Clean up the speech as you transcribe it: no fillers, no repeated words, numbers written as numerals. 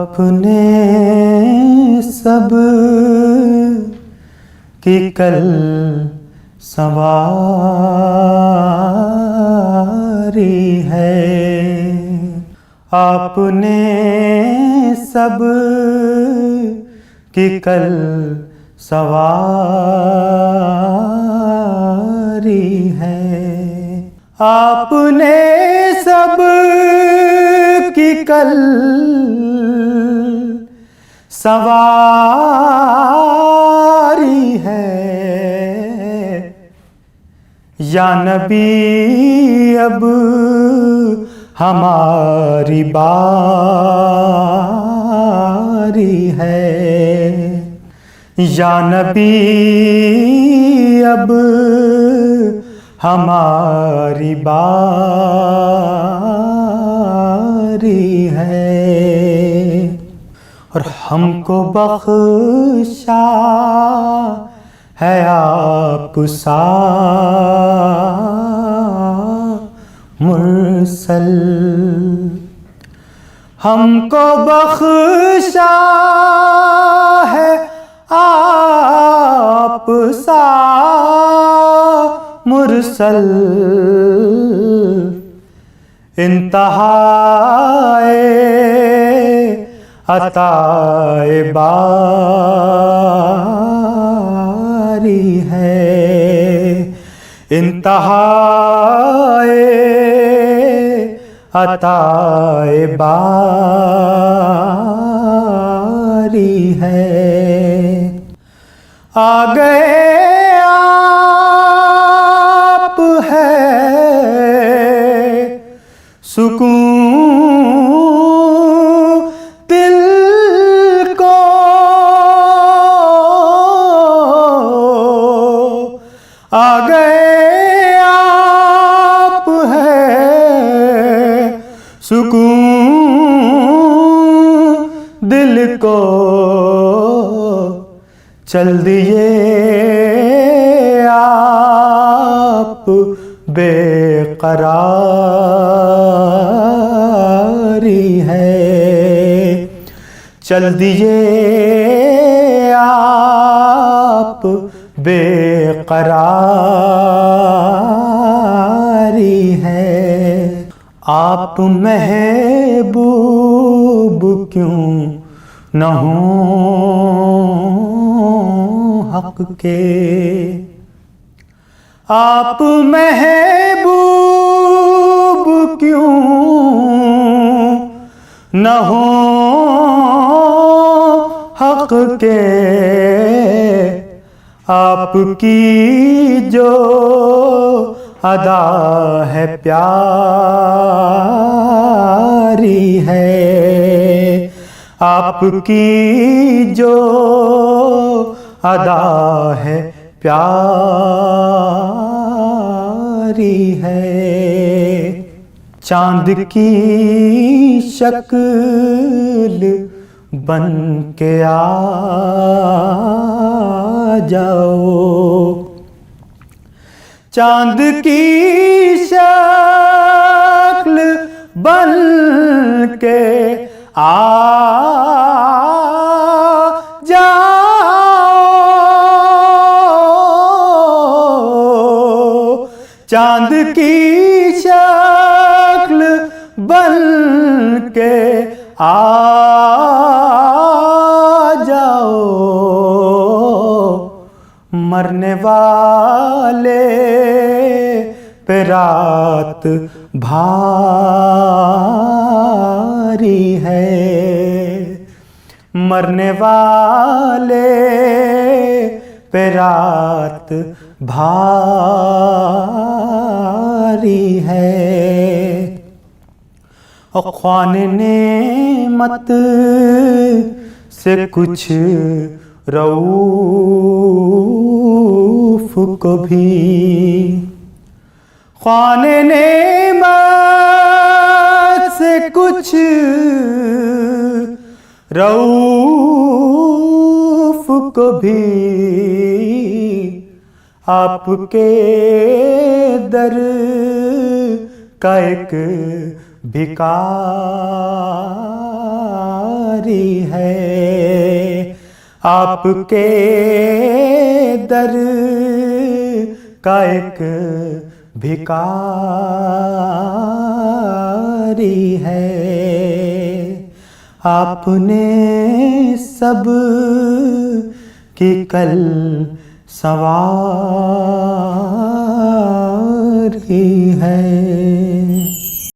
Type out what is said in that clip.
आपने सब की कल संवारी है, आपने सब की कल सवारी है, आपने सब की कल सवारी है। या नबी अब हमारी बारी है, या नबी अब हमारी बारी है। और हमको बख्शा है आप सा मुरसल, हमको बख्शा है आप सा मुरसल, इंतहाए अताए बारी है, इंतहाए अताए बारी है। आ गए आप है सुकून दिल को, आ गए आप है सुकून दिल को, चल दिए आप बेकरारी है, चल दिए आप बेकरारी है। आप महबूब क्यों न हों हक के, आप महबूब क्यों न हों हक के, आपकी जो अदा है प्यारी है, आपकी जो अदा है प्यारी है। चांद की शक्ल बन के आ जाओ, चांद की शक्ल बन के आ जाओ, चांद की शक्ल बन के आ जाओ, मरने वाले पे रात भारी है, मरने वाले पे रात भारी है। और ख्वाने नेमत से कुछ रऊफ को भी, ख्वाने नेमत से कुछ रऊफ को भी आपके दर का एक भिखारी है। आपके दर का एक भिखारी है। आपने सब की कल सवारी है।